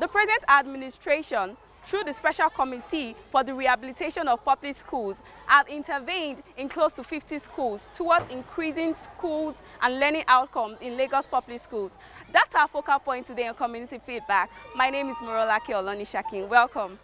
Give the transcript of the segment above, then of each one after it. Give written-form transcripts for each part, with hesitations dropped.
The present administration, through the Special Committee for the Rehabilitation of Public Schools, have intervened in close to 50 schools towards increasing schools and learning outcomes in Lagos public schools. That's our focal point today on Community Feedback. My name is Morolake Olonishakin. Welcome.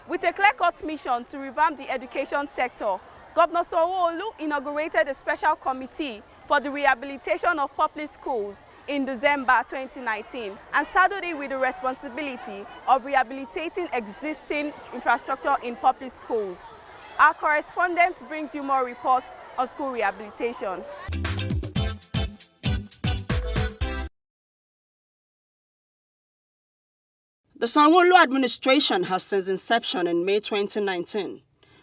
With a clear-cut mission to revamp the education sector, Governor Sanwo-Olu inaugurated a special committee for the rehabilitation of public schools in December 2019 and saddled it with the responsibility of rehabilitating existing infrastructure in public schools. Our correspondent brings you more reports on school rehabilitation. The Sanwo-Olu administration has since inception in May 2019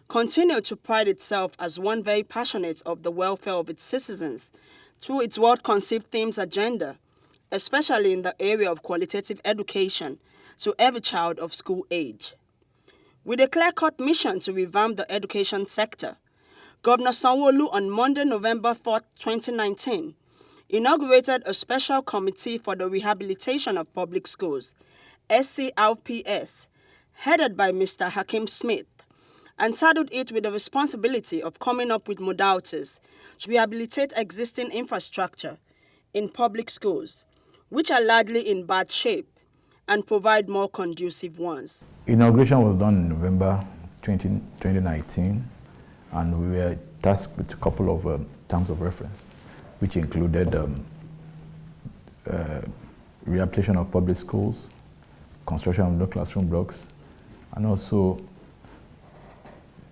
continued to pride itself as one very passionate of the welfare of its citizens through its well-conceived themes agenda, especially in the area of qualitative education to every child of school age. With a clear-cut mission to revamp the education sector, Governor Sanwo-Olu on Monday, November 4, 2019, inaugurated a special committee for the rehabilitation of public schools, SCRPS, headed by Mr. Hakeem Smith, and saddled it with the responsibility of coming up with modalities to rehabilitate existing infrastructure in public schools, which are largely in bad shape, and provide more conducive ones. Inauguration was done in November 2019, and we were tasked with a couple of terms of reference, which included rehabilitation of public schools, construction of new classroom blocks, and also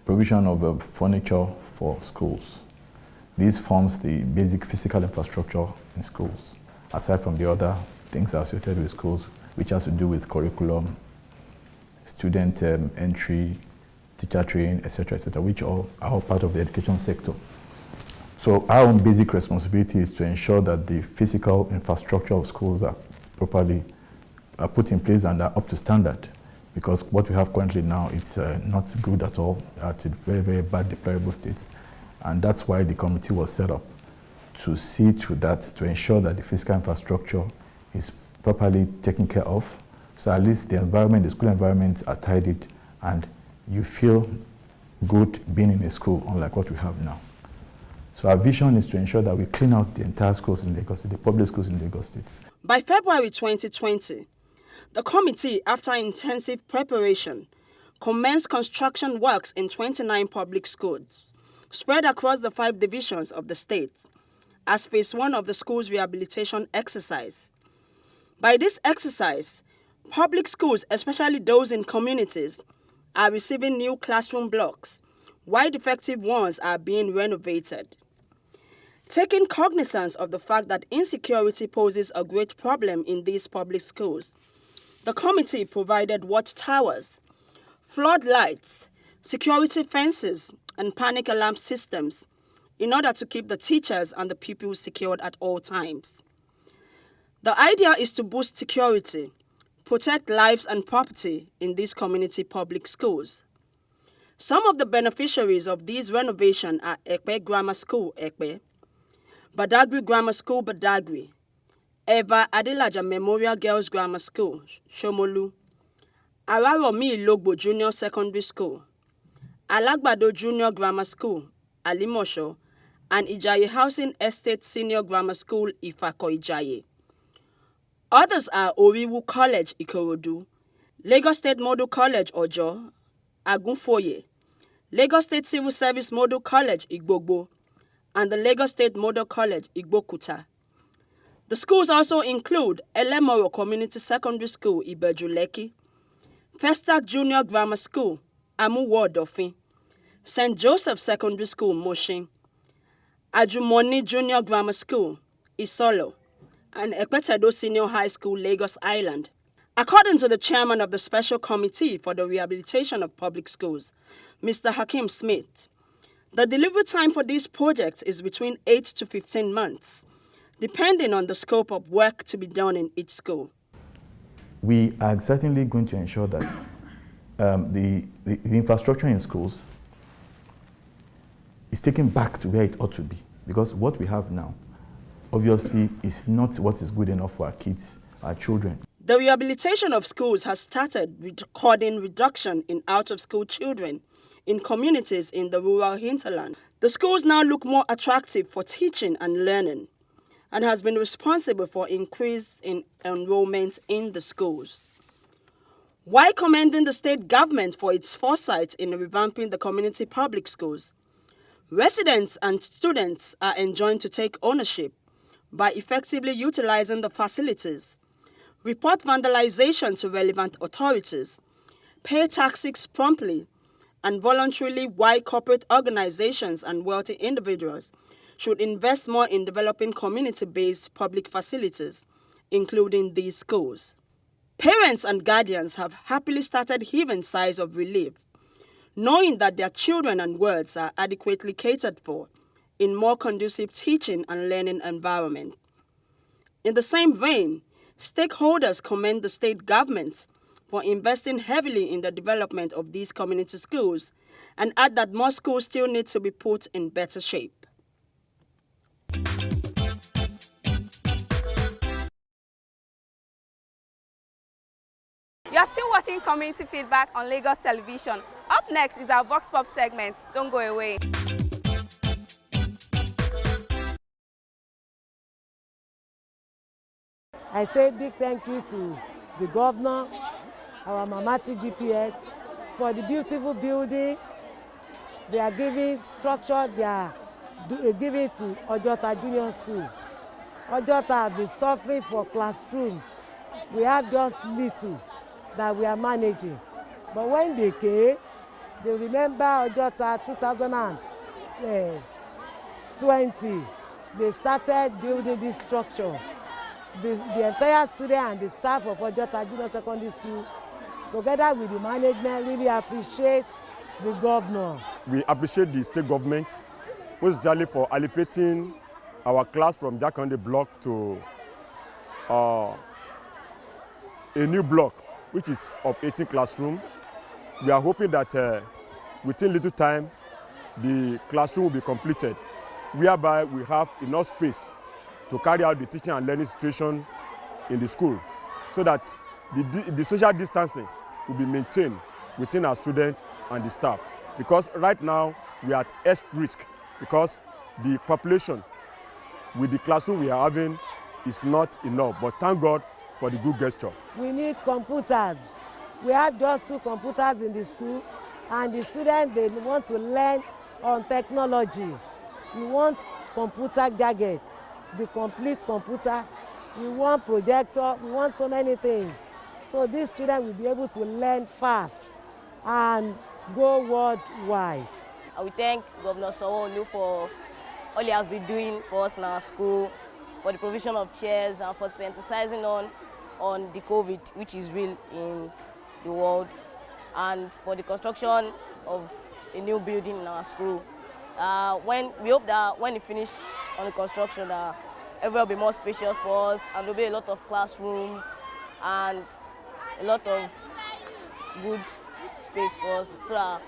provision of furniture for schools. This forms the basic physical infrastructure in schools, aside from the other things associated with schools, which has to do with curriculum, student entry, teacher training, etc., which all are part of the education sector. So our own basic responsibility is to ensure that the physical infrastructure of schools are properly put in place and are up to standard, because what we have currently now is not good at all, at a very, very bad, deplorable states. And that's why the committee was set up, to see to that, to ensure that the physical infrastructure is properly taken care of, so at least the environment, the school environments are tidied and you feel good being in a school, unlike what we have now. So our vision is to ensure that we clean out the entire schools in Lagos State, the public schools in Lagos State. By February 2020, the committee, after intensive preparation, commenced construction works in 29 public schools, spread across the 5 divisions of the state, as phase 1 of the school's rehabilitation exercise. By this exercise, public schools, especially those in communities, are receiving new classroom blocks, while defective ones are being renovated. Taking cognizance of the fact that insecurity poses a great problem in these public schools, the committee provided watchtowers, floodlights, security fences, and panic alarm systems in order to keep the teachers and the pupils secured at all times. The idea is to boost security, protect lives and property in these community public schools. Some of the beneficiaries of these renovations are Ekpe Grammar School, Ekpe, Badagry Grammar School, Badagry, Eva Adelaja Memorial Girls Grammar School, Shomolu, Araromi Ilogbo Junior Secondary School, Alagbado Junior Grammar School, Alimosho, and Ijaye Housing Estate Senior Grammar School, Ifako Ijaye. Others are Oriwu College, Ikorodu, Lagos State Model College, Ojo, Agunfoye, Lagos State Civil Service Model College, Igbogbo, and the Lagos State Model College, Igbokuta. The schools also include Elemoro Community Secondary School, Ibejuleki, Festac Junior Grammar School, Amuwo Odofin, St. Joseph Secondary School, Moshin, Ajumoni Junior Grammar School, Isolo, and Ekpetedo Senior High School, Lagos Island. According to the chairman of the Special Committee for the Rehabilitation of Public Schools, Mr. Hakeem Smith, the delivery time for these projects is between 8 to 15 months, depending on the scope of work to be done in each school. We are certainly going to ensure that the infrastructure in schools is taken back to where it ought to be. Because what we have now, obviously, is not what is good enough for our kids, our children. The rehabilitation of schools has started recording reduction in out-of-school children in communities in the rural hinterland. The schools now look more attractive for teaching and learning and has been responsible for increase in enrollment in the schools. While commending the state government for its foresight in revamping the community public schools, residents and students are enjoined to take ownership by effectively utilizing the facilities, report vandalization to relevant authorities, pay taxes promptly, and voluntarily, while corporate organizations and wealthy individuals should invest more in developing community-based public facilities, including these schools. Parents and guardians have happily started heaving sighs of relief, knowing that their children and wards are adequately catered for in more conducive teaching and learning environment. In the same vein, stakeholders commend the state government for investing heavily in the development of these community schools and add that more schools still need to be put in better shape. You are still watching Community Feedback on Lagos Television. Up next is our Vox Pop segment. Don't go away. I say big thank you to the governor, our Mamati GPS, for the beautiful building they are giving structure, they are giving to Ojota Junior School. Ojota have been suffering for classrooms. We have just little that we are managing. But when they came, they remember Ojota 2020. They started building this structure. The entire student and the staff of Ojota Junior Secondary School, together with the management, really appreciate the governor. We appreciate the state government, most especially for elevating our class from Jakande block to a new block, which is of 18 classrooms. We are hoping that within little time, the classroom will be completed, whereby we have enough space to carry out the teaching and learning situation in the school, so that the social distancing will be maintained within our students and the staff. Because right now, we are at X risk, because the population with the classroom we are having is not enough. But thank God for the good gesture. We need computers. We have just 2 computers in the school, and the students, they want to learn on technology. We want computer gadgets, the complete computer. We want projector. We want so many things. So these students will be able to learn fast and go worldwide. I will thank Governor Sanwo-Olu for all he has been doing for us in our school, for the provision of chairs and for sensitizing on the COVID, which is real in the world, and for the construction of a new building in our school. We hope that when we finish on the construction, that everywhere will be more spacious for us, and there will be a lot of classrooms and a lot of good space for us, so that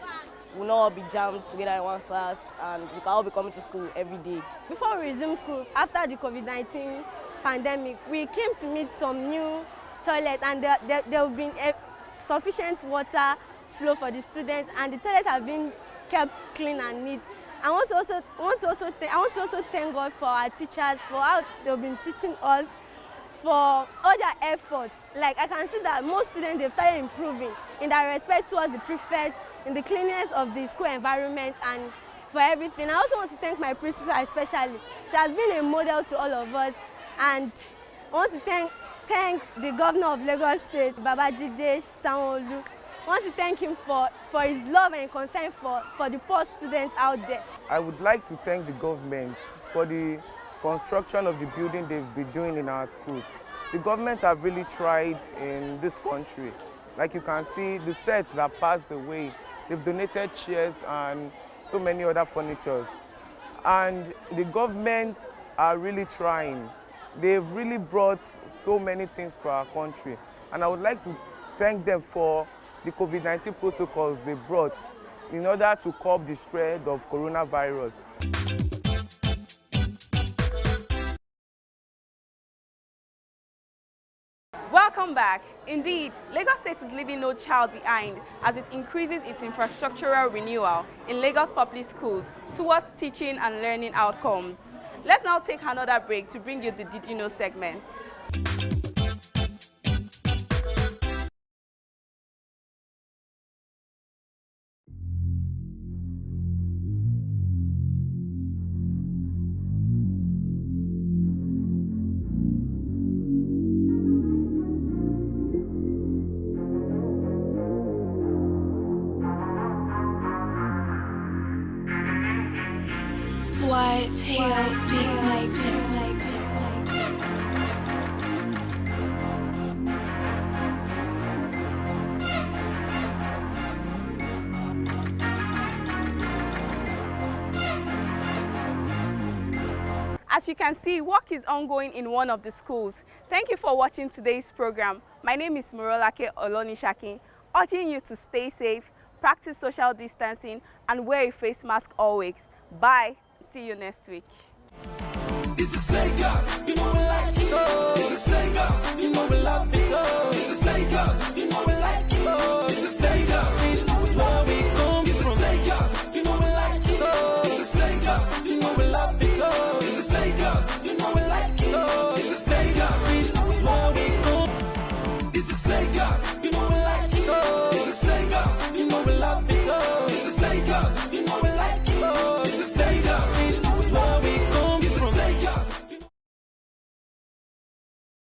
we'll not all be jammed together in one class and we can all be coming to school every day. Before we resume school, after the COVID-19 pandemic, we came to meet some new toilets, and there will be sufficient water flow for the students, and the toilets have been kept clean and neat. I want to also thank God for our teachers, for how they've been teaching us, for all their efforts. Like, I can see that most students, they've started improving in their respect towards the prefect, in the cleanliness of the school environment, and for everything. I also want to thank my principal especially. She has been a model to all of us, and I want to thank the governor of Lagos State, Babajide Sanwo-Olu. I want to thank him for his love and concern for the poor students out there. I would like to thank the government for the construction of the building they've been doing in our schools. The government have really tried in this country. Like you can see, the sets that passed away, they've donated chairs and so many other furnitures. And the government are really trying. They've really brought so many things for our country. And I would like to thank them for the COVID-19 protocols they brought in order to curb the spread of coronavirus. back. Indeed, Lagos State is leaving no child behind as it increases its infrastructural renewal in Lagos public schools towards teaching and learning outcomes. Let's now take another break to bring you the Did You Know segment. White Hill Beatmaker. As you can see, work is ongoing in one of the schools. Thank you for watching today's program. My name is Morolake Olonishakin, urging you to stay safe, practice social distancing, and wear a face mask always. Bye. See you next week. This is Lagos, you know we like it. This is Lagos, you know we love it. This is Lagos,